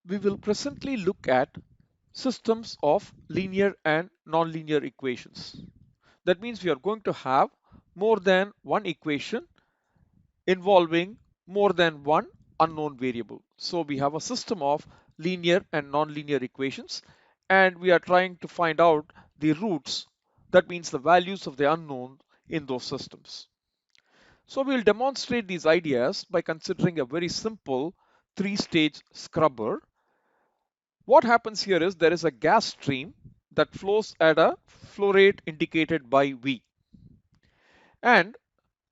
We will presently look at systems of linear and nonlinear equations. That means we are going to have more than one equation involving more than one unknown variable. So we have a system of linear and nonlinear equations, and we are trying to find out the roots, that means the values of the unknown in those systems. So we'll demonstrate these ideas by considering a very simple three-stage scrubber. What happens here is there is a gas stream that flows at a flow rate indicated by V, and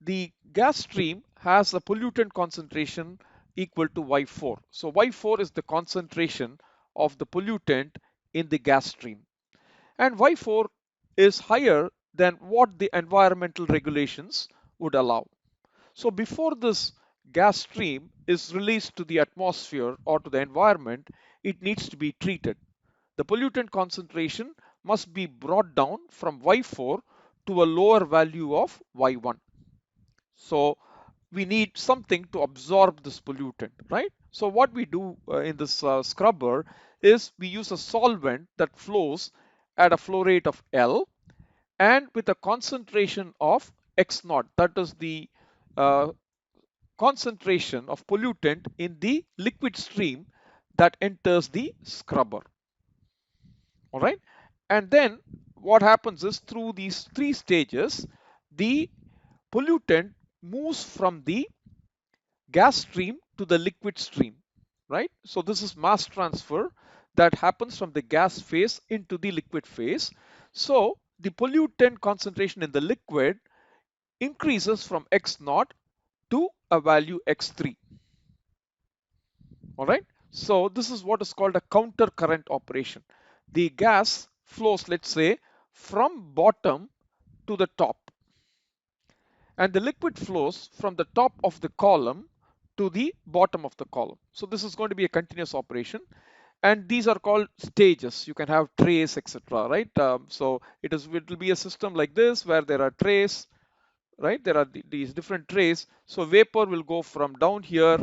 the gas stream has a pollutant concentration equal to Y4. So Y4 is the concentration of the pollutant in the gas stream, and Y4 is higher than what the environmental regulations would allow. So before this gas stream is released to the atmosphere or to the environment, it needs to be treated. The pollutant concentration must be brought down from Y4 to a lower value of Y1. So we need something to absorb this pollutant, right? So what we do in this scrubber is we use a solvent that flows at a flow rate of L and with a concentration of X naught, that is the uh, concentration of pollutant in the liquid stream that enters the scrubber. All right. And then what happens is through these three stages, the pollutant moves from the gas stream to the liquid stream, right? So this is mass transfer that happens from the gas phase into the liquid phase. So the pollutant concentration in the liquid increases from X naught to a value X3. All right. So this is what is called a counter current operation. The gas flows, let's say, from bottom to the top, and the liquid flows from the top of the column to the bottom of the column. So this is going to be a continuous operation, and these are called stages. You can have trays, etc. Right? So it will be a system like this where there are trays, right? There are these different trays. So vapor will go from down here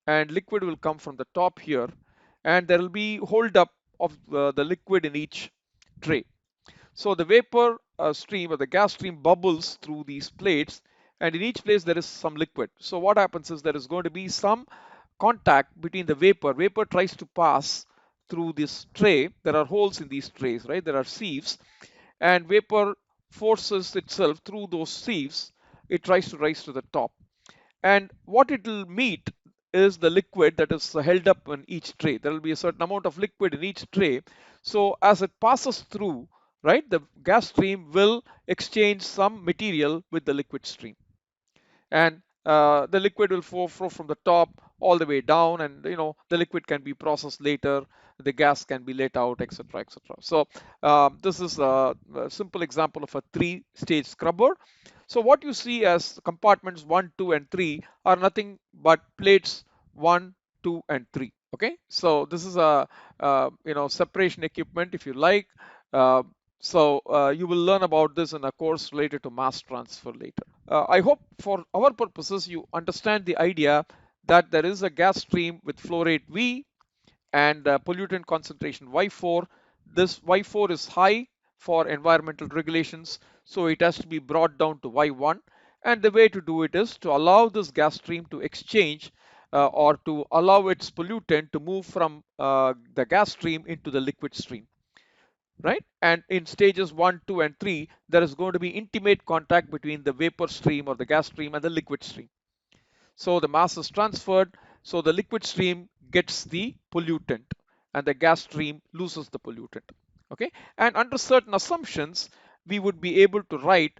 and liquid will come from the top here, and there will be hold up of the liquid in each tray. So the vapor stream or the gas stream bubbles through these plates, and in each place there is some liquid. So what happens is there is going to be some contact between the vapor. Vapor tries to pass through this tray. There are holes in these trays, right? There are sieves, and vapor forces itself through those sieves. It tries to rise to the top, and what it will meet is the liquid that is held up in each tray. There will be a certain amount of liquid in each tray. So as it passes through, right, the gas stream will exchange some material with the liquid stream, and the liquid will flow from the top all the way down, and the liquid can be processed later, the gas can be let out, etc., etc. So this is a simple example of a three-stage scrubber. So what you see as compartments 1, 2, and 3 are nothing but plates 1, 2, and 3. Okay, so this is a separation equipment, if you like. Uh, you will learn about this in a course related to mass transfer later. I hope for our purposes you understand the idea that there is a gas stream with flow rate V and pollutant concentration Y4. This Y4 is high for environmental regulations, so it has to be brought down to Y1. And the way to do it is to allow this gas stream to exchange or to allow its pollutant to move from the gas stream into the liquid stream, right? And in stages 1, 2, and 3, there is going to be intimate contact between the vapor stream or the gas stream and the liquid stream. So the mass is transferred, so the liquid stream gets the pollutant and the gas stream loses the pollutant. Okay, and under certain assumptions, we would be able to write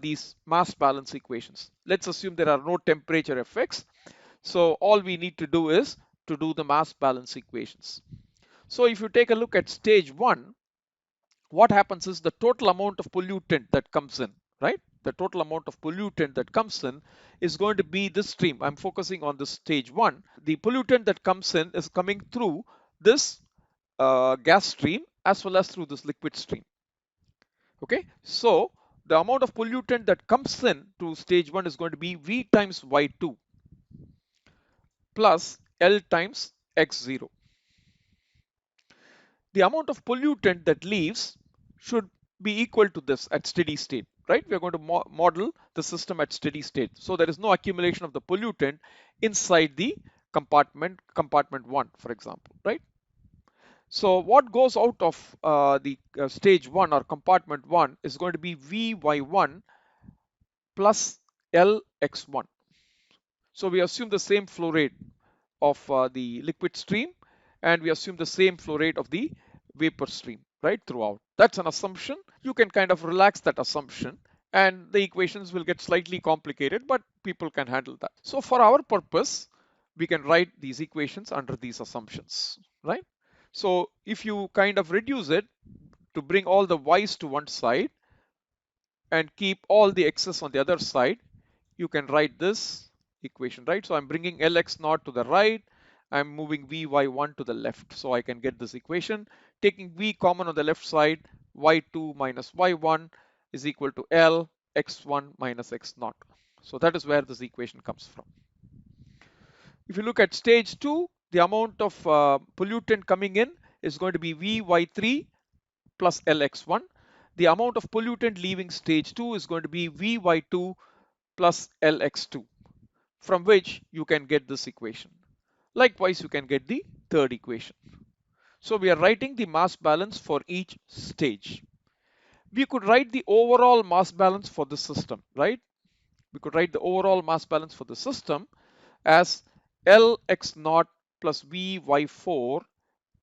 these mass balance equations. Let's assume there are no temperature effects. So all we need to do is to do the mass balance equations. So if you take a look at stage 1, what happens is the total amount of pollutant that comes in, right? The total amount of pollutant that comes in is going to be this stream. I'm focusing on this stage 1. The pollutant that comes in is coming through this gas stream as well as through this liquid stream. Okay, so the amount of pollutant that comes in to stage 1 is going to be V times Y2 plus L times X0. the amount of pollutant that leaves should be equal to this at steady state, right? We are going to model the system at steady state. So there is no accumulation of the pollutant inside the compartment 1, for example, right? So what goes out of the stage 1 or compartment 1 is going to be Vy1 plus Lx1. So we assume the same flow rate of the liquid stream, and we assume the same flow rate of the vapor stream, right, throughout. That's an assumption. You can kind of relax that assumption, and the equations will get slightly complicated, but people can handle that. So for our purpose, we can write these equations under these assumptions, right? So if you kind of reduce it to bring all the y's to one side and keep all the x's on the other side, you can write this equation, right? So I'm bringing Lx naught to the right, I'm moving Vy1 to the left, so I can get this equation. Taking V common on the left side, y2 minus y1 is equal to L x1 minus x naught. So that is where this equation comes from. If you look at stage 2, the amount of pollutant coming in is going to be Vy3 plus Lx1. The amount of pollutant leaving stage 2 is going to be Vy2 plus Lx2, from which you can get this equation. Likewise, you can get the third equation. So we are writing the mass balance for each stage. We could write the overall mass balance for the system, right? We could write the overall mass balance for the system as Lx0 plus Vy4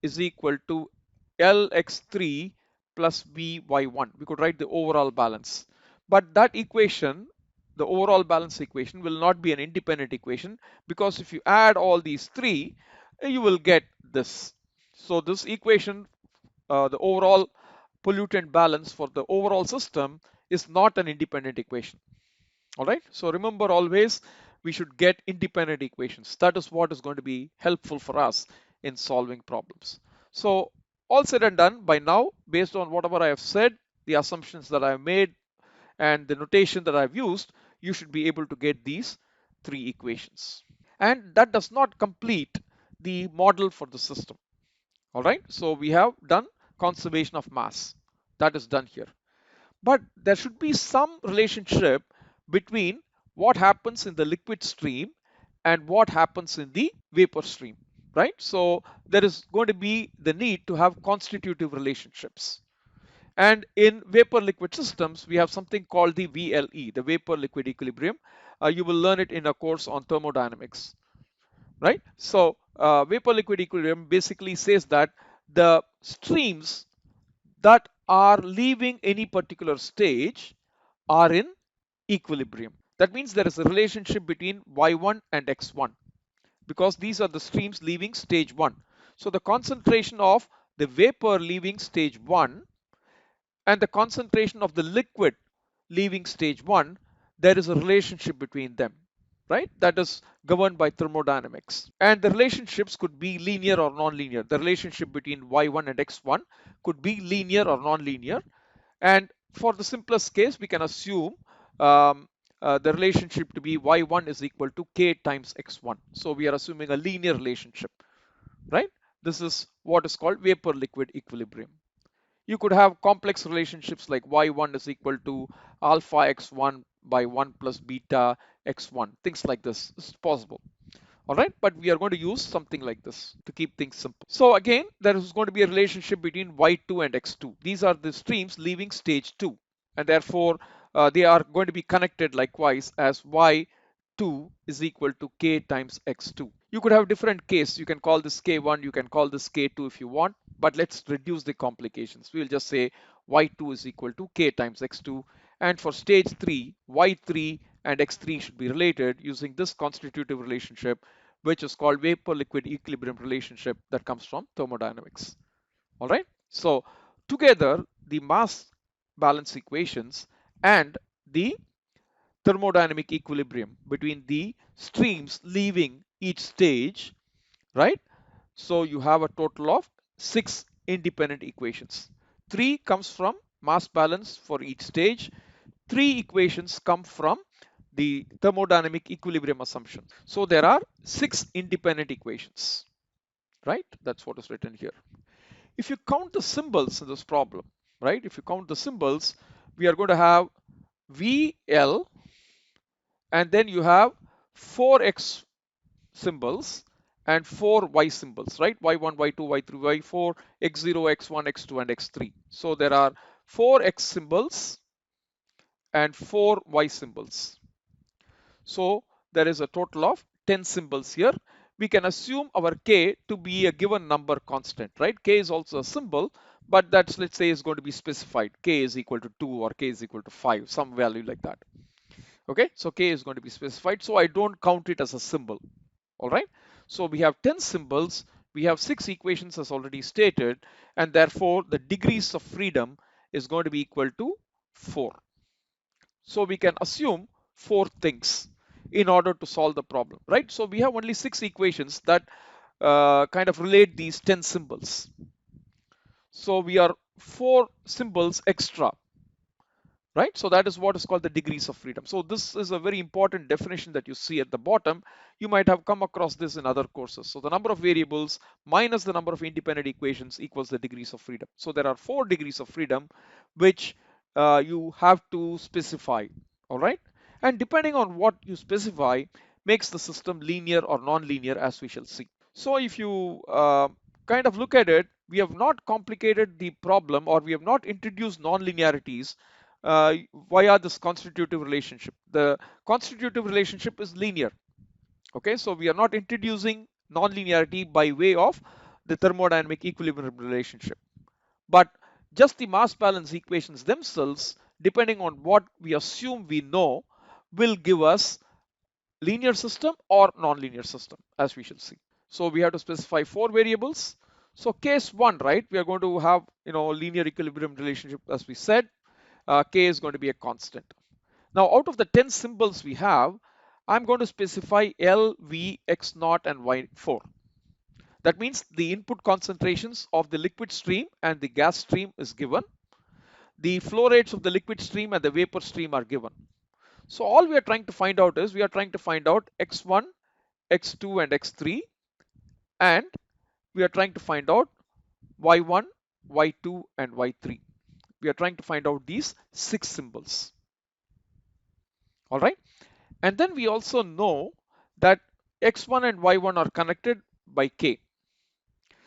is equal to Lx3 plus Vy1. We could write the overall balance. But that equation, the overall balance equation, will not be an independent equation, because if you add all these three, you will get this. So this equation, the overall pollutant balance for the overall system, is not an independent equation. All right. So remember, always we should get independent equations. That is what is going to be helpful for us in solving problems. So all said and done, by now, based on whatever I have said, the assumptions that I have made, and the notation that I've used, you should be able to get these three equations. And that does not complete the model for the system. All right. So we have done conservation of mass. That is done here. But there should be some relationship between what happens in the liquid stream and what happens in the vapor stream, right? So there is going to be the need to have constitutive relationships. And in vapor liquid systems, we have something called the VLE, the vapor liquid equilibrium. You will learn it in a course on thermodynamics, right? So vapor liquid equilibrium basically says that the streams that are leaving any particular stage are in equilibrium. That means there is a relationship between y1 and x1, because these are the streams leaving stage 1. So the concentration of the vapor leaving stage 1 and the concentration of the liquid leaving stage 1, there is a relationship between them, right? That is governed by thermodynamics. And the relationships could be linear or non-linear. The relationship between y1 and x1 could be linear or non-linear. And for the simplest case, we can assume the relationship to be y1 is equal to k times x1. So we are assuming a linear relationship, right? This is what is called vapor liquid equilibrium. You could have complex relationships like y1 is equal to alpha x1 by 1 plus beta x1. Things like this is possible. All right, but we are going to use something like this to keep things simple. So again, there is going to be a relationship between y2 and x2. These are the streams leaving stage 2, and therefore they are going to be connected likewise as y2 is equal to k times x2. You could have different case. You can call this k1, you can call this k2 if you want, but let's reduce the complications. We will just say y2 is equal to k times x2, and for stage 3, y3 and x3 should be related using this constitutive relationship, which is called vapor liquid equilibrium relationship that comes from thermodynamics. All right. So together, the mass balance equations and the thermodynamic equilibrium between the streams leaving each stage, right? So you have a total of 6 independent equations. 3 comes from mass balance for each stage. 3 equations come from the thermodynamic equilibrium assumption. So there are 6 independent equations, right? That's what is written here. If you count the symbols in this problem, right? If you count the symbols, we are going to have VL, and then you have 4x symbols and 4y symbols, right? Y1, Y2, Y3, Y4, X0, X1, X2, and X3. So there are 4x symbols and 4y symbols. So there is a total of 10 symbols here. We can assume our k to be a given number constant, right? K is also a symbol, but that's, let's say, is going to be specified. K is equal to 2 or k is equal to 5, some value like that. Okay, so k is going to be specified. So I don't count it as a symbol. All right. So we have 10 symbols. We have 6 equations as already stated, and therefore the degrees of freedom is going to be equal to 4. So we can assume 4 things in order to solve the problem, right? So we have only 6 equations that kind of relate these 10 symbols. So we are 4 symbols extra, right? So that is what is called the degrees of freedom. So this is a very important definition that you see at the bottom. You might have come across this in other courses. So the number of variables minus the number of independent equations equals the degrees of freedom. So there are 4 degrees of freedom which you have to specify, all right? And depending on what you specify makes the system linear or non-linear, as we shall see. So if you kind of look at it, we have not complicated the problem, or we have not introduced non-linearities via this constitutive relationship. The constitutive relationship is linear. Okay, so we are not introducing non-linearity by way of the thermodynamic equilibrium relationship. But just the mass balance equations themselves, depending on what we assume we know, will give us linear system or non-linear system, as we shall see. So we have to specify 4 variables. So case 1, right, we are going to have, linear equilibrium relationship, as we said. K is going to be a constant. Now out of the 10 symbols we have, I'm going to specify L, V, X0 and Y4. That means the input concentrations of the liquid stream and the gas stream is given. The flow rates of the liquid stream and the vapor stream are given. So all we are trying to find out is, we are trying to find out X1, X2 and X3, and we are trying to find out Y1, Y2 and Y3. We are trying to find out these 6 symbols. All right. And then we also know that X1 and Y1 are connected by K.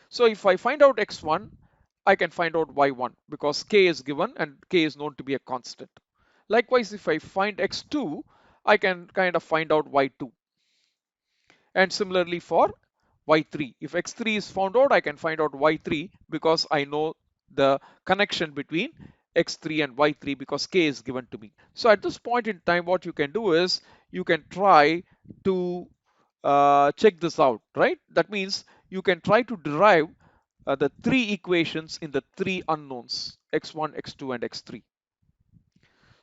So if I find out X1, I can find out Y1 because K is given and K is known to be a constant. Likewise, if I find X2, I can kind of find out Y2. And similarly for Y3. If X3 is found out, I can find out Y3 because I know the connection between X3 and Y3 because K is given to me. So at this point in time, what you can do is you can try to check this out, right? That means you can try to derive the 3 equations in the 3 unknowns, X1, X2 and X3.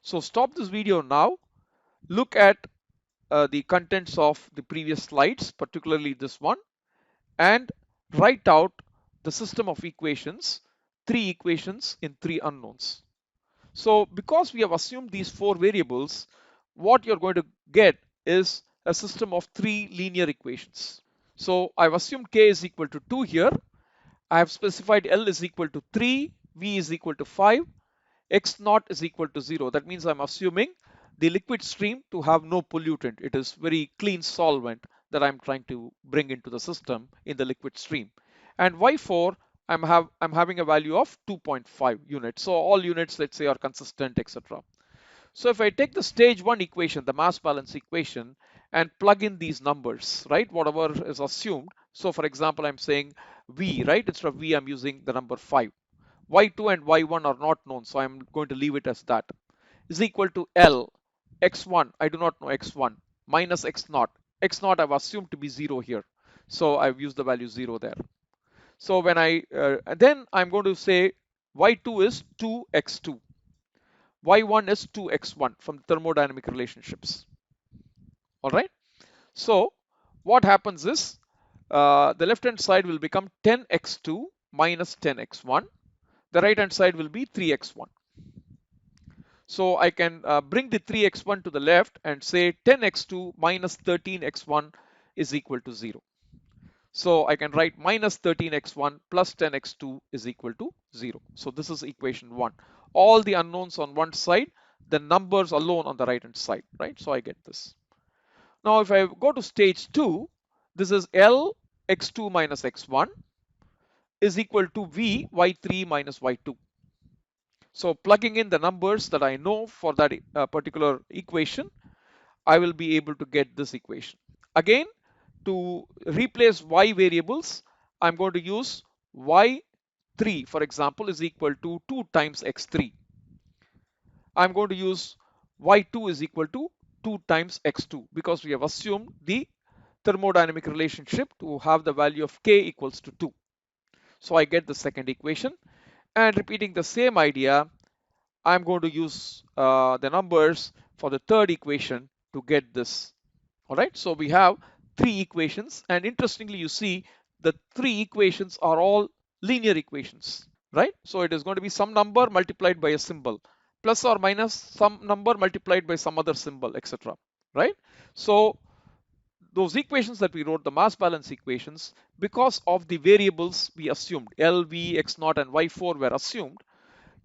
So stop this video now. Look at the contents of the previous slides, particularly this one, and write out the system of equations, 3 equations in 3 unknowns. So because we have assumed these 4 variables, what you're going to get is a system of 3 linear equations. So I've assumed k is equal to 2 here. I have specified L is equal to 3, V is equal to 5, X0 is equal to 0. That means I'm assuming the liquid stream to have no pollutant. It is very clean solvent that I'm trying to bring into the system in the liquid stream. And Y4, I'm having a value of 2.5 units. So all units, let's say, are consistent, etc. So if I take the stage 1 equation, the mass balance equation, and plug in these numbers, right, whatever is assumed. So for example, I'm saying V, right, instead of V, I'm using the number 5. Y2 and Y1 are not known, so I'm going to leave it as that, is equal to L, X1, I do not know X1, minus X0. X0 I've assumed to be 0 here, so I've used the value 0 there. So when then I'm going to say Y2 is 2X2, Y1 is 2X1 from thermodynamic relationships. All right. So what happens is the left hand side will become 10X2 minus 10X1. The right hand side will be 3X1. So I can bring the 3X1 to the left and say 10X2 minus 13X1 is equal to 0. So I can write minus 13x1 plus 10x2 is equal to 0. So this is equation 1. All the unknowns on one side, the numbers alone on the right hand side, right? So I get this. Now if I go to stage 2, this is L x2 minus x1 is equal to V y3 minus y2. So plugging in the numbers that I know for that particular equation, I will be able to get this equation. Again, to replace y variables, I'm going to use y3, for example, is equal to 2 times x3. I'm going to use y2 is equal to 2 times x2 because we have assumed the thermodynamic relationship to have the value of k equals to 2. So I get the second equation, and repeating the same idea, I'm going to use the numbers for the third equation to get this. All right, so we have three equations, and interestingly, you see the three equations are all linear equations, right? So it is going to be some number multiplied by a symbol, plus or minus some number multiplied by some other symbol, etc. Right? So those equations that we wrote, the mass balance equations, because of the variables we assumed, L, V, X naught, and Y4 were assumed,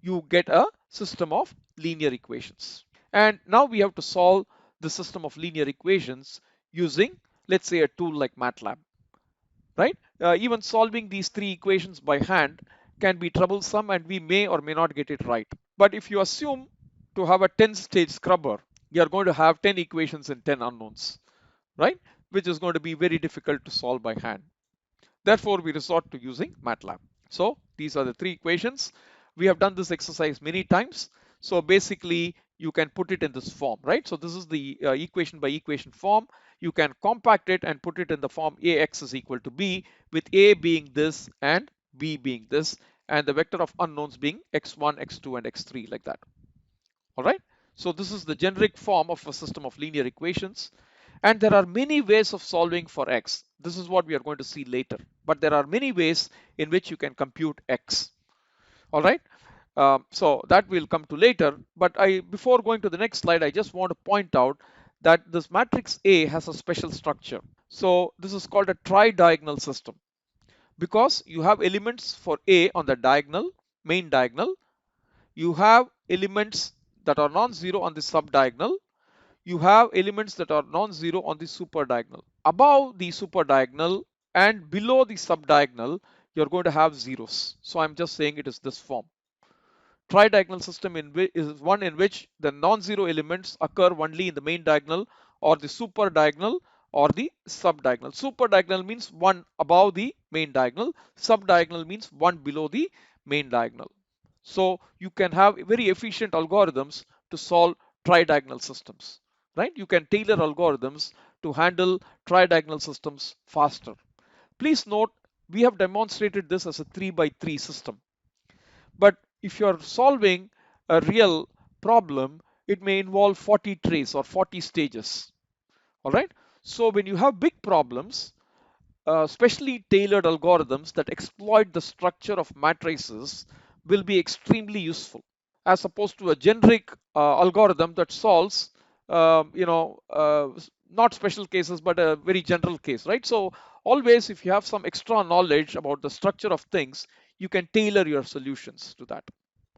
you get a system of linear equations. And now we have to solve the system of linear equations using, let's say, a tool like MATLAB, right? Even solving these three equations by hand can be troublesome and we may or may not get it right. But if you assume to have a 10-stage scrubber, you are going to have 10 equations and 10 unknowns, right? Which is going to be very difficult to solve by hand. Therefore, we resort to using MATLAB. So these are the three equations. We have done this exercise many times. So basically, you can put it in this form, right? So this is the equation by equation form. You can compact it and put it in the form AX is equal to B, with A being this and B being this, and the vector of unknowns being x1, x2, and x3, like that. All right. So this is the generic form of a system of linear equations. And there are many ways of solving for x. This is what we are going to see later. But there are many ways in which you can compute x. All right. So that will come to later. But before going to the next slide, I just want to point out that this matrix A has a special structure. So this is called a tri-diagonal system because you have elements for A on the diagonal, main diagonal. You have elements that are non-zero on the subdiagonal. You have elements that are non-zero on the superdiagonal. Above the superdiagonal and below the subdiagonal, you're going to have zeros. So I'm just saying it is this form. Tridiagonal system is one in which the non-zero elements occur only in the main diagonal or the superdiagonal or the subdiagonal. Superdiagonal means one above the main diagonal. Subdiagonal means one below the main diagonal. So you can have very efficient algorithms to solve tridiagonal systems, right? You can tailor algorithms to handle tridiagonal systems faster. Please note, we have demonstrated this as a 3 by 3 system. But if you're solving a real problem, it may involve 40 trays or 40 stages. All right. So when you have big problems, specially tailored algorithms that exploit the structure of matrices will be extremely useful, as opposed to a generic algorithm that solves, not special cases, but a very general case, right? So always, if you have some extra knowledge about the structure of things, you can tailor your solutions to that.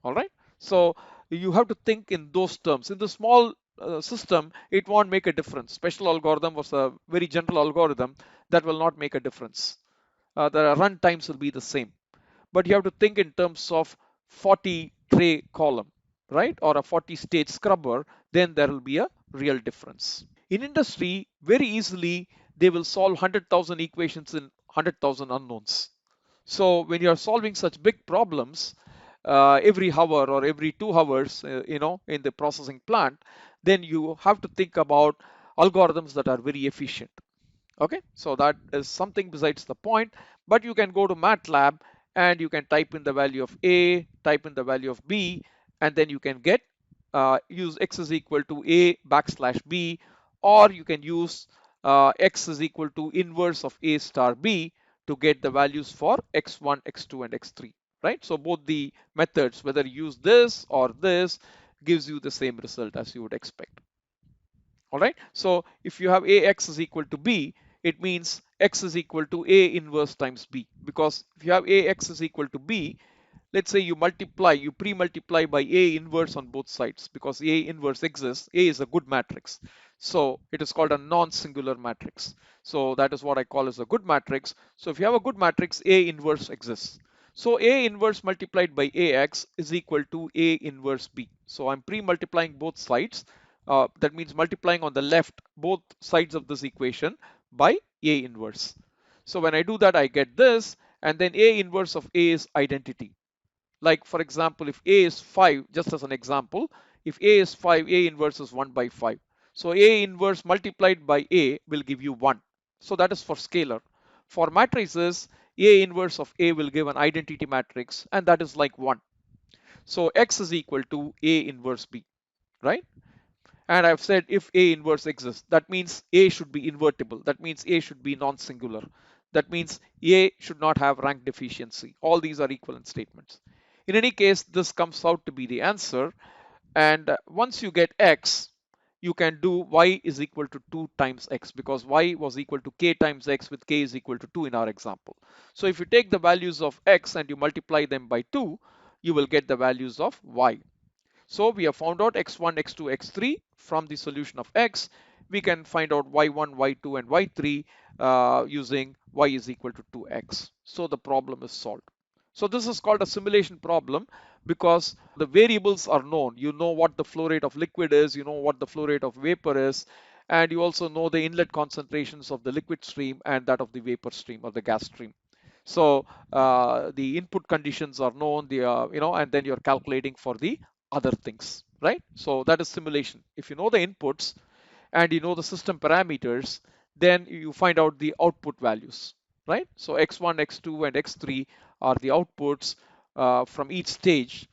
All right. So you have to think in those terms. In the small system, it won't make a difference. Special algorithm was a very general algorithm that will not make a difference. The run times will be the same. But you have to think in terms of 40 tray column, right? Or a 40 stage scrubber, then there will be a real difference. In industry, very easily, they will solve 100,000 equations in 100,000 unknowns. So when you are solving such big problems, every hour or every 2 hours, in the processing plant, then you have to think about algorithms that are very efficient. Okay, so that is something besides the point, but you can go to MATLAB and you can type in the value of A, type in the value of B, and then you can get use x is equal to A backslash B, or you can use x is equal to inverse of A star B to get the values for x1, x2, and x3, right? So both the methods, whether you use this or this, gives you the same result as you would expect. All right. So if you have AX is equal to B, it means x is equal to A inverse times B, because if you have AX is equal to B, let's say you pre-multiply by A inverse on both sides, because A inverse exists. A is a good matrix. So it is called a non-singular matrix. So that is what I call as a good matrix. So if you have a good matrix, A inverse exists. So A inverse multiplied by AX is equal to A inverse B. So I'm pre-multiplying both sides. That means multiplying on the left both sides of this equation by A inverse. So when I do that, I get this, and then A inverse of A is identity. Like for example, if A is 5, just as an example, if A is 5, A inverse is 1 by 5. So A inverse multiplied by A will give you 1. So that is for scalar. For matrices, A inverse of A will give an identity matrix, and that is like 1. So X is equal to A inverse B, right? And I've said if A inverse exists, that means A should be invertible. That means A should be non-singular. That means A should not have rank deficiency. All these are equivalent statements. In any case, this comes out to be the answer. And once you get X, you can do Y is equal to 2 times X, because Y was equal to K times X with K is equal to 2 in our example. So if you take the values of X and you multiply them by 2, you will get the values of Y. So we have found out x1, x2, x3 from the solution of x. We can find out y1, y2, and y3 using y is equal to 2x. So the problem is solved. So this is called a simulation problem because the variables are known. You know what the flow rate of liquid is, you know what the flow rate of vapor is, and you also know the inlet concentrations of the liquid stream and that of the vapor stream or the gas stream. So the input conditions are known, and then you're calculating for the other things, right? So that is simulation. If you know the inputs and you know the system parameters, then you find out the output values, right? So x1, x2, and x3 are the outputs from each stage,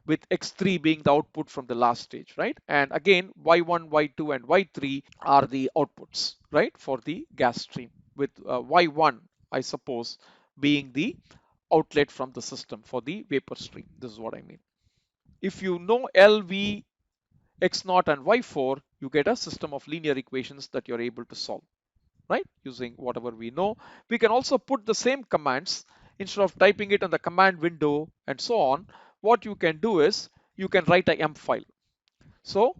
with x3 being the output from the last stage, right? And again, y1, y2, and y3 are the outputs, right, for the gas stream, with y1, I suppose, being the outlet from the system for the vapor stream. This is what I mean. If you know LV, x0, and y4, you get a system of linear equations that you're able to solve, right? Using whatever we know. We can also put the same commands instead of typing it in the command window and so on. What you can do is you can write a M file. So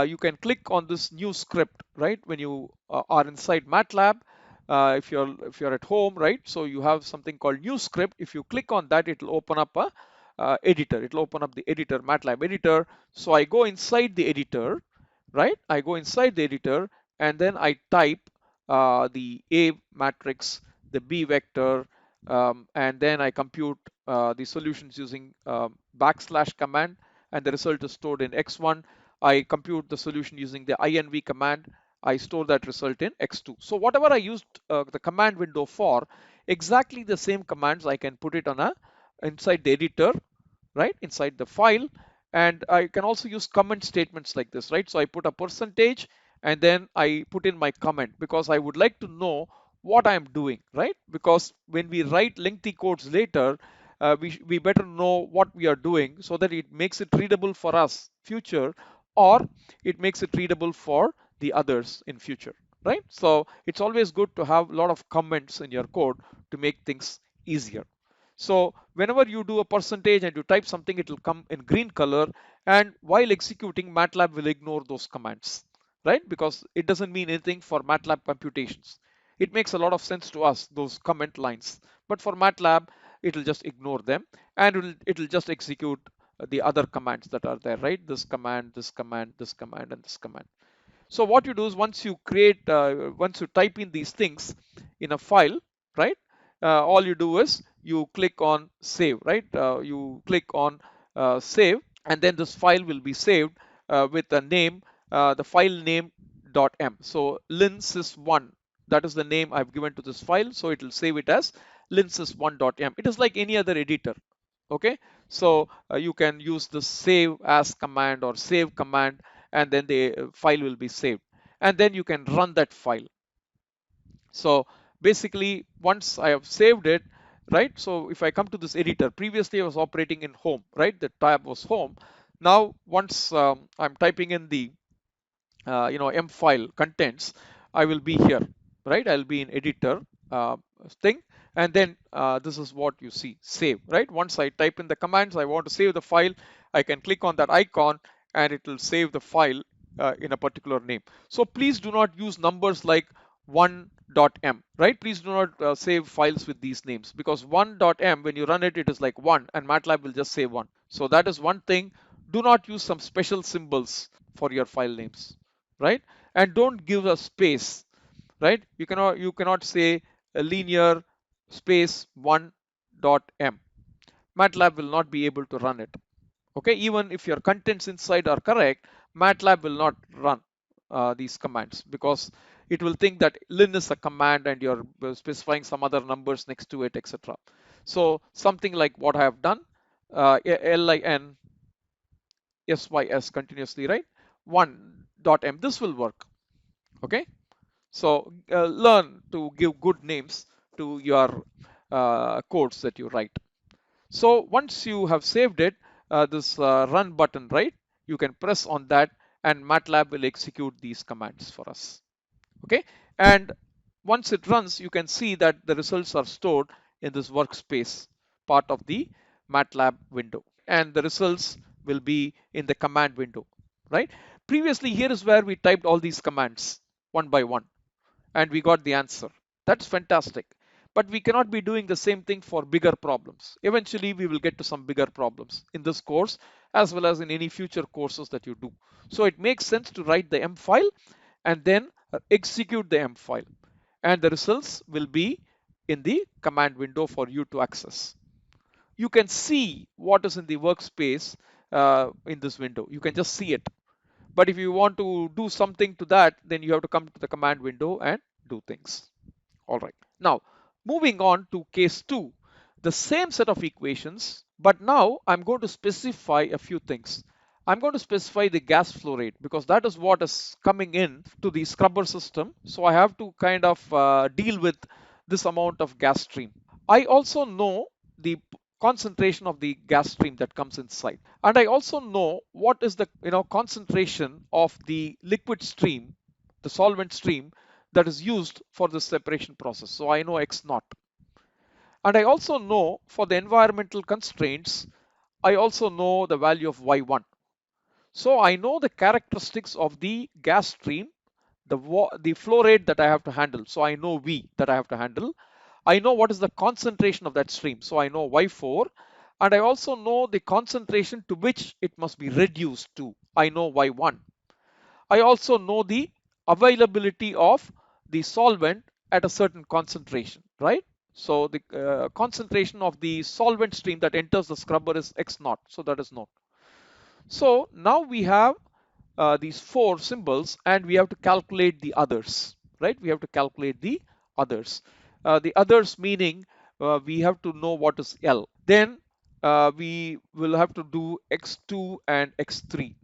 you can click on this new script, right? When you are inside MATLAB, if you're at home, right? So you have something called new script. If you click on that, it will open up a editor. It will open up the editor, MATLAB editor. So I go inside the editor, right? I go inside the editor and then I type the A matrix, the B vector, and then I compute the solutions using backslash command, and the result is stored in x1. I compute the solution using the inv command. I store that result in x2. So whatever I used the command window for, exactly the same commands I can put it on inside the editor, right, inside the file. And I can also use comment statements like this, right? So I put a percentage and then I put in my comment because I would like to know what I'm doing, right? Because when we write lengthy codes later, we better know what we are doing so that it makes it readable for us future, or it makes it readable for the others in future, right? So it's always good to have a lot of comments in your code to make things easier. So whenever you do a percentage and you type something, it will come in green color, and while executing, MATLAB will ignore those commands, right? Because it doesn't mean anything for MATLAB computations. It makes a lot of sense to us, those comment lines, but for MATLAB, it'll just ignore them, and it'll just execute the other commands that are there, right? This command, this command, this command, and this command. So what you do is once you type in these things in a file, right? All you do is you click on save, right? You click on save, and then this file will be saved with a name, the file name .m. So linsys1, that is the name I've given to this file. So it will save it as linsys1.m. It is like any other editor. Okay, so you can use the save as command or save command, and then the file will be saved, and then you can run that file. So basically, once I have saved it, right? So if I come to this editor, previously I was operating in home, right? The tab was home. Now once I'm typing in the M file contents, I will be here, right? I'll be in editor uh, thing, and then this is what you see, save, right? Once I type in the commands, I want to save the file, I can click on that icon and it will save the file in a particular name. So please do not use numbers like 1.m, right? Please do not save files with these names, because 1.m, when you run it, it is like 1 and MATLAB will just say 1. So that is one thing. Do not use some special symbols for your file names, right? And don't give a space, right? You cannot say a linear space 1.m. MATLAB will not be able to run it. Okay, even if your contents inside are correct, MATLAB will not run these commands, because it will think that lin is a command and you're specifying some other numbers next to it, etc. So something like what I have done, lin sys continuously, right? 1.m, this will work. Okay, so learn to give good names to your codes that you write. So once you have saved it, this run button, right? You can press on that and MATLAB will execute these commands for us. Okay, and once it runs, you can see that the results are stored in this workspace part of the MATLAB window, and the results will be in the command window, right? Previously, here is where we typed all these commands one by one and we got the answer. That's fantastic. But we cannot be doing the same thing for bigger problems. Eventually, we will get to some bigger problems in this course as well as in any future courses that you do. So it makes sense to write the M file and then execute the M file. And the results will be in the command window for you to access. You can see what is in the workspace in this window. You can just see it. But if you want to do something to that, then you have to come to the command window and do things. All right. Now, moving on to case 2, the same set of equations, but now I'm going to specify a few things. I'm going to specify the gas flow rate because that is what is coming in to the scrubber system. So I have to kind of deal with this amount of gas stream. I also know the concentration of the gas stream that comes inside, and I also know what is the concentration of the liquid stream, the solvent stream that is used for the separation process. So I know x naught, and I also know for the environmental constraints, I also know the value of y1. So I know the characteristics of the gas stream, the flow rate that I have to handle. So I know V that I have to handle. I know what is the concentration of that stream. So I know Y4. And I also know the concentration to which it must be reduced to. I know Y1. I also know the availability of the solvent at a certain concentration, right? So the concentration of the solvent stream that enters the scrubber is X naught. So that is known. So now we have these four symbols and we have to calculate the others, right? We have to calculate the others. The others meaning we have to know what is L. Then we will have to do x2 and x3,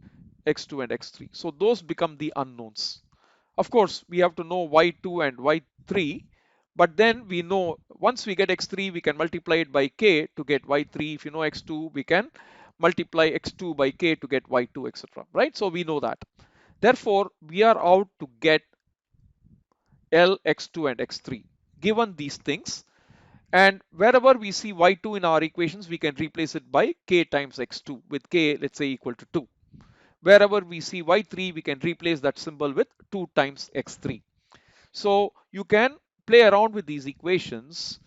x2 and x3. So those become the unknowns. Of course, we have to know y2 and y3, but then we know once we get x3, we can multiply it by k to get y3. If you know x2, we can multiply x2 by k to get y2, etc. Right? So we know that. Therefore, we are out to get L, x2 and x3 given these things. And wherever we see y2 in our equations, we can replace it by k times x2 with k, let's say, equal to 2. Wherever we see y3, we can replace that symbol with 2 times x3. So you can play around with these equations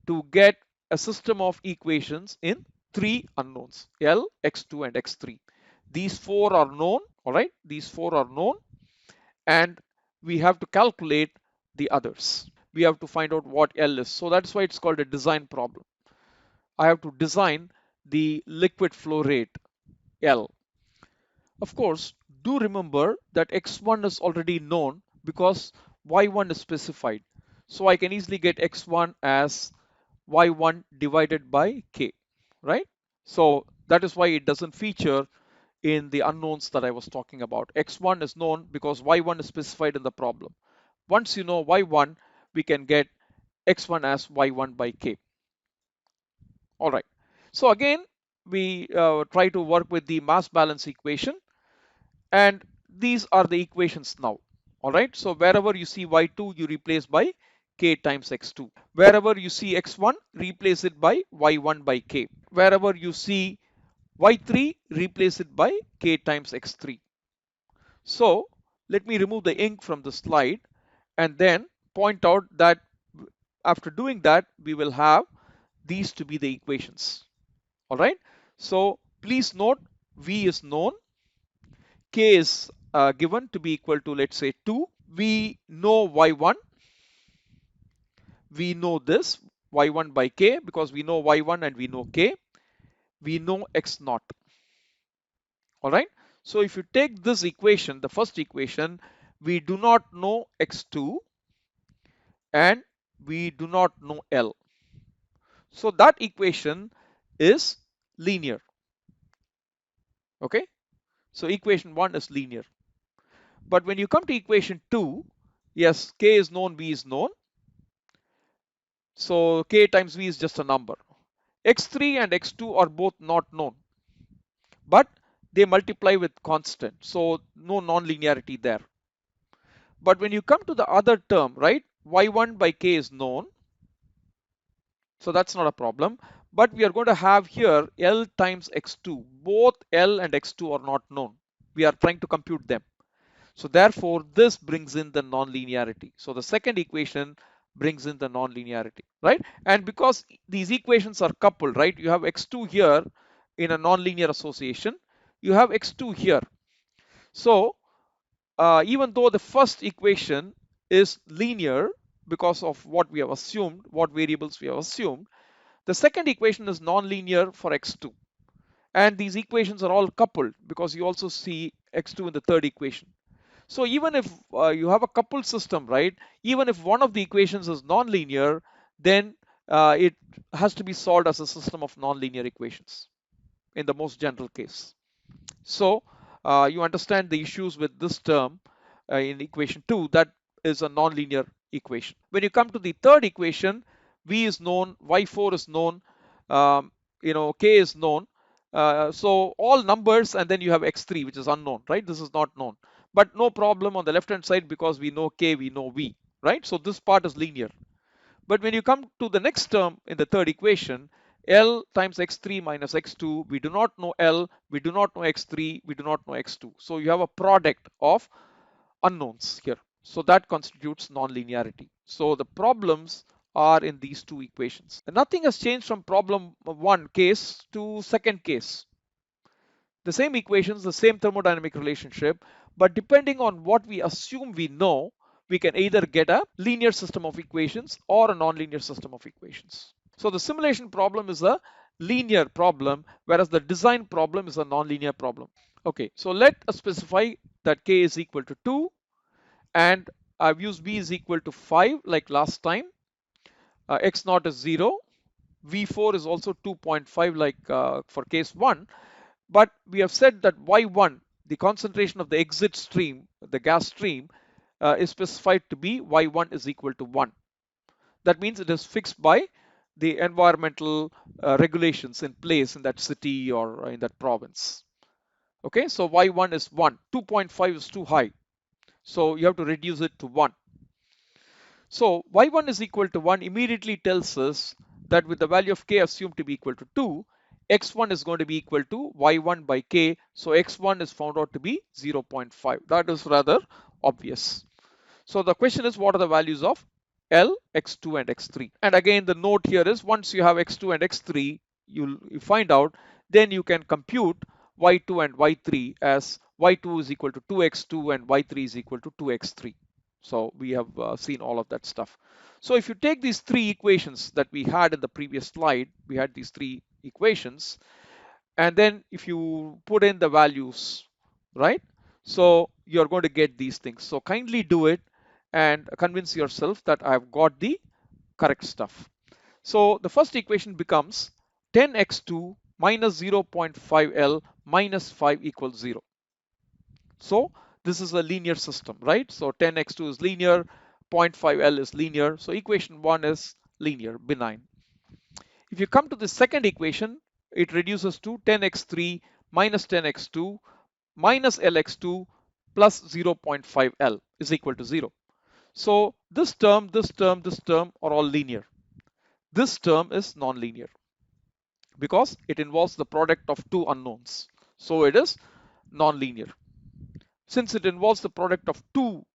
to get a system of equations in 3 unknowns, L, x2 and x3. These 4 are known, all right? These 4 are known, and we have to calculate the others. We have to find out what L is. So that's why it's called a design problem. I have to design the liquid flow rate L. Of course, do remember that x1 is already known because y1 is specified. So I can easily get x1 as y1 divided by k, right? So that is why it doesn't feature in the unknowns that I was talking about. X1 is known because y1 is specified in the problem. Once you know y1, we can get x1 as y1 by k. All right. So again, we try to work with the mass balance equation, and these are the equations now. All right. So wherever you see y2, you replace by k times x2. Wherever you see x1, replace it by y1 by k. Wherever you see y3, replace it by k times x3. So let me remove the ink from the slide and then point out that after doing that, we will have these to be the equations. All right. So please note v is known, k is given to be equal to, let's say, 2. We know y1, we know this y1 by k because we know y1 and we know k. We know x naught. All right. So if you take this equation, the first equation, we do not know x2 and we do not know L. So that equation is linear. Okay. So equation 1 is linear. But when you come to equation 2, yes, k is known, v is known. So k times v is just a number. X3 and x2 are both not known, but they multiply with constant. So no non-linearity there. But when you come to the other term, right, y1 by k is known. So that's not a problem. But we are going to have here L times x2. Both L and x2 are not known. We are trying to compute them. So therefore, this brings in the non-linearity. So the second equation brings in the non-linearity, right? And because these equations are coupled, right? You have x2 here in a non-linear association. You have x2 here. So even though the first equation is linear because of what we have assumed, what variables we have assumed, the second equation is non-linear for x2. And these equations are all coupled because you also see x2 in the third equation. So even if you have a coupled system, right, even if one of the equations is non-linear, then it has to be solved as a system of non-linear equations in the most general case. So you understand the issues with this term in equation 2, that is a non-linear equation. When you come to the third equation, v is known, y4 is known, k is known. So all numbers, and then you have x3, which is unknown, right? This is not known, but no problem on the left hand side because we know k, we know v, right? So this part is linear. But when you come to the next term in the third equation, L times x3 minus x2, we do not know L, we do not know x3, we do not know x2. So you have a product of unknowns here. So that constitutes non-linearity. So the problems are in these two equations. And nothing has changed from problem 1 case to second case. The same equations, the same thermodynamic relationship, but depending on what we assume we know, we can either get a linear system of equations or a nonlinear system of equations. So the simulation problem is a linear problem, whereas the design problem is a nonlinear problem. Okay, so let us specify that k is equal to 2 and I've used v is equal to 5 like last time. X naught is 0. V4 is also 2.5 like for case 1. But we have said that y1, the concentration of the exit stream, the gas stream, is specified to be y1 is equal to 1. That means it is fixed by the environmental regulations in place in that city or in that province. Okay, so y1 is 1. 2.5 is too high. So you have to reduce it to 1. So y1 is equal to 1 immediately tells us that with the value of k assumed to be equal to 2, x1 is going to be equal to y1 by k. So x1 is found out to be 0.5. That is rather obvious. So the question is, what are the values of L, x2 and x3? And again, the note here is once you have x2 and x3, you find out, then you can compute y2 and y3 as y2 is equal to 2x2 and y3 is equal to 2x3. So we have seen all of that stuff. So if you take these three equations that we had in the previous slide, we had these three equations, and then if you put in the values, right? So you're going to get these things. So kindly do it and convince yourself that I've got the correct stuff. So the first equation becomes 10x2 minus 0.5L minus 5 equals 0. So this is a linear system, right? So 10x2 is linear, 0.5L is linear. So equation 1 is linear, benign. If you come to the second equation, it reduces to 10x3 minus 10x2 minus lx2 plus 0.5L. is equal to 0. So this term, this term, this term are all linear. This term is nonlinear because it involves the product of two unknowns. So it is nonlinear. Since it involves the product of two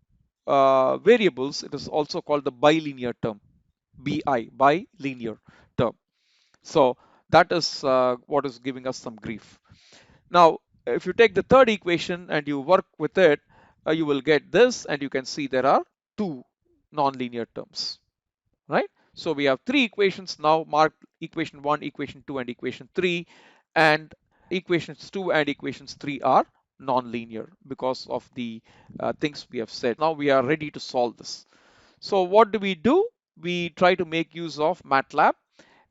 variables, it is also called the bilinear term, bilinear term. So that is what is giving us some grief. Now, if you take the third equation and you work with it, you will get this, and you can see there are two nonlinear terms, right? So we have three equations now marked: equation 1, equation 2, and equation 3, and equations 2 and equations 3 are nonlinear because of the things we have said. Now we are ready to solve this. So what do? We try to make use of MATLAB,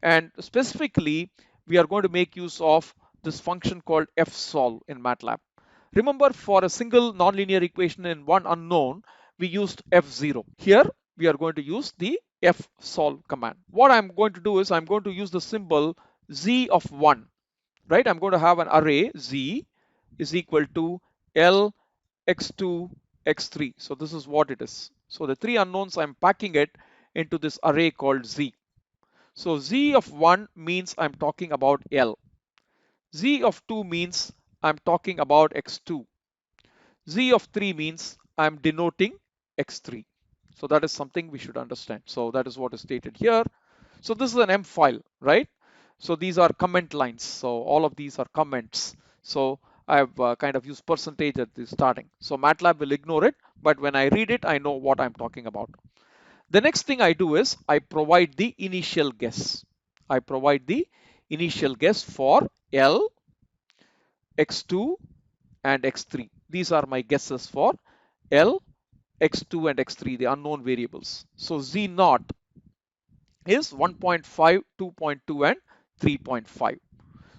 and specifically we are going to make use of this function called fsolve in MATLAB. Remember, for a single nonlinear equation in one unknown, we used f0. Here we are going to use the fsolve command. What I'm going to do is I'm going to use the symbol z of 1, right? I'm going to have an array z is equal to l x2 x3. So this is what it is. So the three unknowns, I'm packing it into this array called z. So z of 1 means I'm talking about L. Z of 2 means I'm talking about x2. Z of 3 means I'm denoting x3. So that is something we should understand. So that is what is stated here. So this is an M file, right? So these are comment lines. So all of these are comments. So I have kind of used percentage at the starting. So MATLAB will ignore it, but when I read it, I know what I'm talking about. The next thing I do is I provide the initial guess. I provide the initial guess for L, x2, and x3. These are my guesses for L, x2, and x3, the unknown variables. So Z naught is 1.5, 2.2, and 3.5.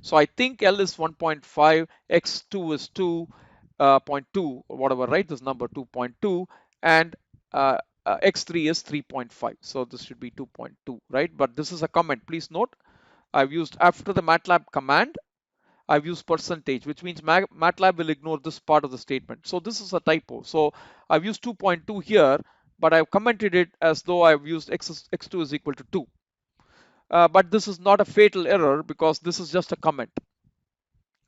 So I think L is 1.5, x2 is 2.2, or whatever, right? This number 2.2, and x3 is 3.5. So this should be 2.2, right? But this is a comment. Please note, I've used after the MATLAB command, I've used percentage, which means MATLAB will ignore this part of the statement. So this is a typo. So I've used 2.2 here, but I've commented it as though I've used x2 is equal to 2. But this is not a fatal error because this is just a comment.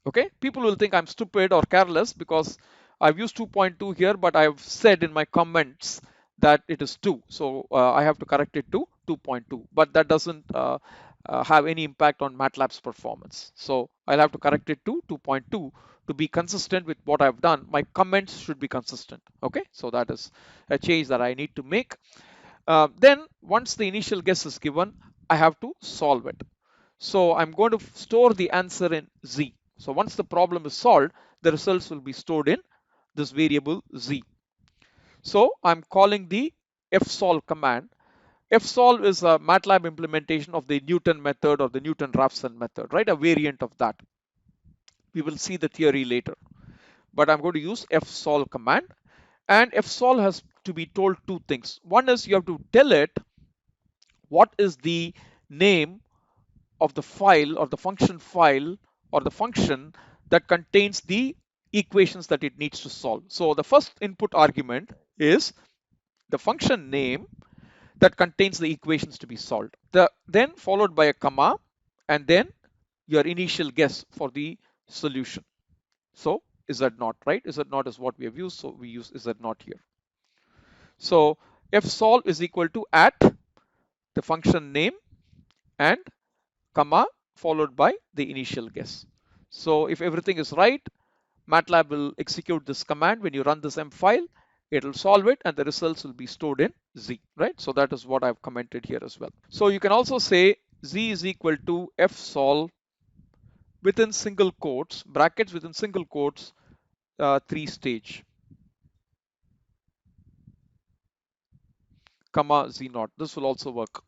Okay, people will think I'm stupid or careless because I've used 2.2 here, but I've said in my comments that it is 2. So I have to correct it to 2.2, but that doesn't have any impact on MATLAB's performance. So I'll have to correct it to 2.2 to be consistent with what I've done. My comments should be consistent. Okay, so that is a change that I need to make. Then once the initial guess is given, I have to solve it. So I'm going to store the answer in z. So once the problem is solved, the results will be stored in this variable z. So I'm calling the fsolve command. Fsolve is a MATLAB implementation of the Newton method or the Newton-Raphson method, right? A variant of that. We will see the theory later. But I'm going to use fsolve command. And fsolve has to be told two things. One is you have to tell it what is the name of the file or the function file or the function that contains the equations that it needs to solve. So the first input argument is the function name that contains the equations to be solved. Then followed by a comma and then your initial guess for the solution. So z naught, right? Z naught is what we have used, so we use z naught here. So fsolve is equal to at the function name and comma followed by the initial guess. So if everything is right, MATLAB will execute this command. When you run this M file, it will solve it and the results will be stored in Z, right? So that is what I've commented here as well. So you can also say Z is equal to fsolve within single quotes, brackets within single quotes, 3-stage, comma Z naught. This will also work.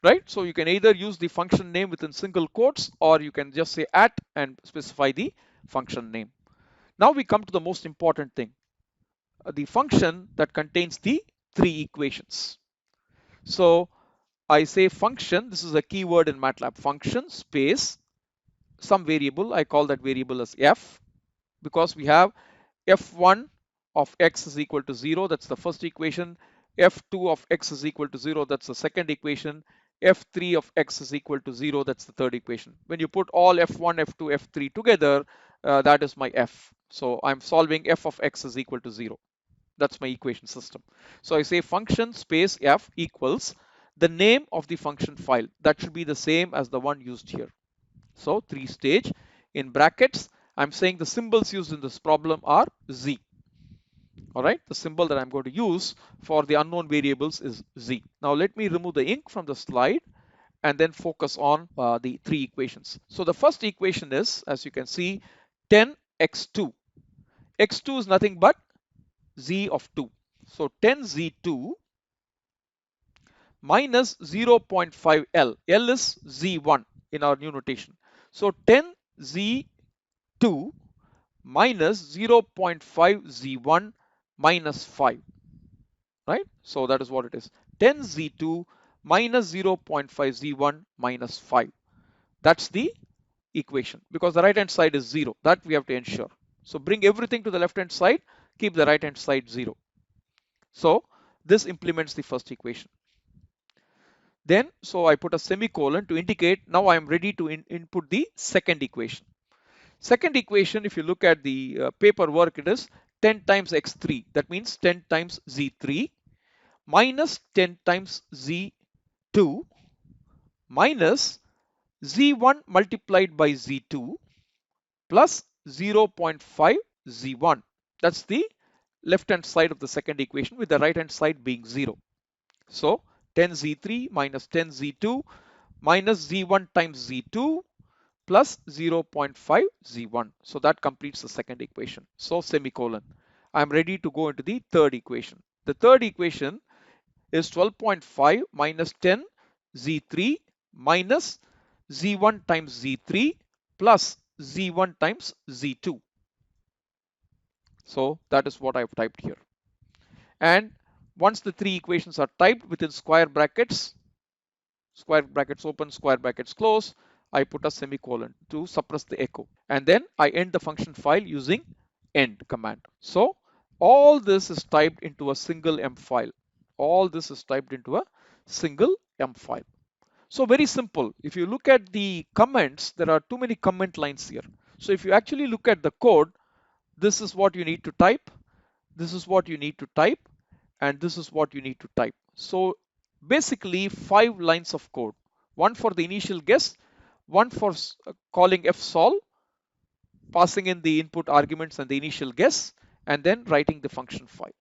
Right? So you can either use the function name within single quotes or you can just say at and specify the function name. Now we come to the most important thing, the function that contains the three equations. So I say function, this is a keyword in MATLAB, function space some variable, I call that variable as f because we have f1 of x is equal to 0, that's the first equation. F2 of x is equal to 0, that's the second equation. F3 of x is equal to 0, that's the third equation. When you put all F1, F2, F3 together, that is my f. So I'm solving f of x is equal to 0. That's my equation system. So I say function space f equals the name of the function file. That should be the same as the one used here. So 3-stage in brackets, I'm saying the symbols used in this problem are z. All right, the symbol that I'm going to use for the unknown variables is z. Now let me remove the ink from the slide and then focus on the three equations. So the first equation is, as you can see, 10x2. x2 is nothing but z of 2. So 10z2 minus 0.5l. L is z1 in our new notation. So 10z2 minus 0.5z1 minus 5, right? So that is what it is. 10z2 minus 0.5z1 minus 5. That's the equation, because the right hand side is 0. That we have to ensure. So bring everything to the left hand side, keep the right hand side 0. So this implements the first equation. Then, so I put a semicolon to indicate now I am ready to input the second equation. Second equation, if you look at the paperwork, it is 10 times x3. That means 10 times z3 minus 10 times z2 minus z1 multiplied by z2 plus 0.5 z1. That's the left hand side of the second equation, with the right hand side being 0. So 10z3 minus 10z2 minus z1 times z2 plus 0.5 z1. So that completes the second equation. So semicolon. I'm ready to go into the third equation. The third equation is 12.5 minus 10 z3 minus z1 times z3 plus z1 times z2. So that is what I've typed here. And once the three equations are typed within square brackets open, square brackets close, I put a semicolon to suppress the echo. And then I end the function file using end command. So all this is typed into a single M file. All this is typed into a single M file. So very simple. If you look at the comments, there are too many comment lines here. So if you actually look at the code, this is what you need to type, this is what you need to type, and this is what you need to type. So basically 5 lines of code. One for the initial guess, one for calling fsolve, passing in the input arguments and the initial guess, and then writing the function file.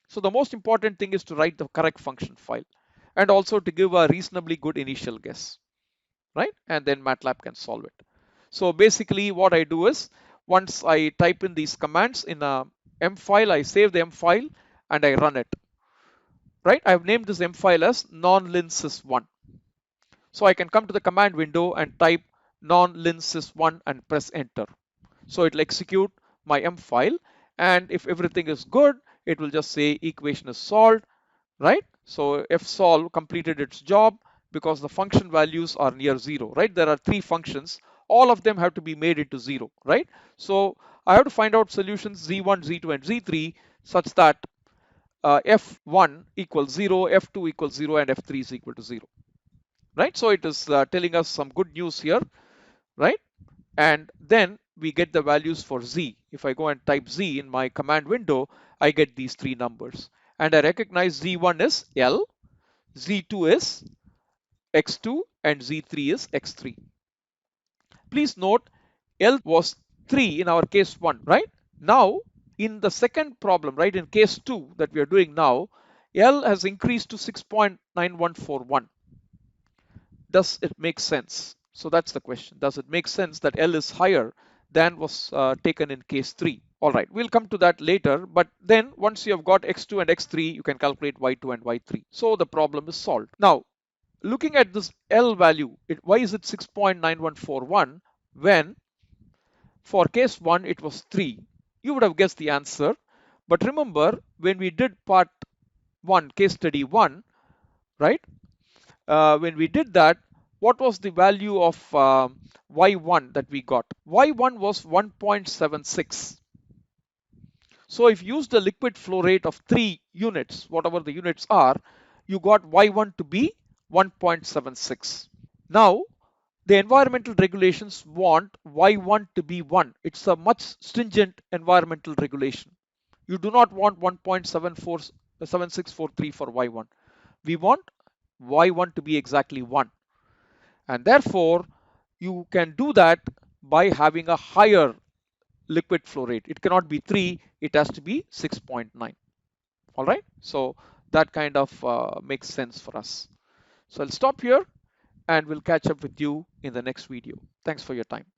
So the most important thing is to write the correct function file and also to give a reasonably good initial guess, right? And then MATLAB can solve it. So basically what I do is, once I type in these commands in a M file, I save the M file and I run it, right? I've named this M file as nonlinsys1. So I can come to the command window and type nonlinsys1 and press enter. So it'll execute my M file, and if everything is good, it will just say equation is solved, right? So fsolve completed its job because the function values are near 0, right? There are 3 functions, all of them have to be made into 0, right? So I have to find out solutions z1, z2 and z3 such that f1 equals 0, f2 equals 0 and f3 is equal to 0, right? So it is telling us some good news here, right? And then we get the values for z. If I go and type z in my command window, I get these 3 numbers. And I recognize z1 is L, z2 is x2 and z3 is x3. Please note L was 3 in our case 1, right? Now in the second problem, right, in case 2 that we are doing now, L has increased to 6.9141. Does it make sense? So that's the question. Does it make sense that L is higher than was taken in case 3? All right, we'll come to that later. But then once you have got x2 and x3, you can calculate y2 and y3. So the problem is solved. Now, looking at this L value, why is it 6.9141 when for case 1 it was 3? You would have guessed the answer. But remember, when we did part 1, case study 1, right? When we did that, what was the value of y1 that we got? Y1 was 1.76. So if you use the liquid flow rate of 3 units, whatever the units are, you got Y1 to be 1.76. Now, the environmental regulations want Y1 to be 1. It's a much stringent environmental regulation. You do not want 1.7643 for Y1. We want Y1 to be exactly 1. And therefore, you can do that by having a higher liquid flow rate. It cannot be 3, it has to be 6.9. All right, so that kind of makes sense for us. So I'll stop here and we'll catch up with you in the next video. Thanks for your time.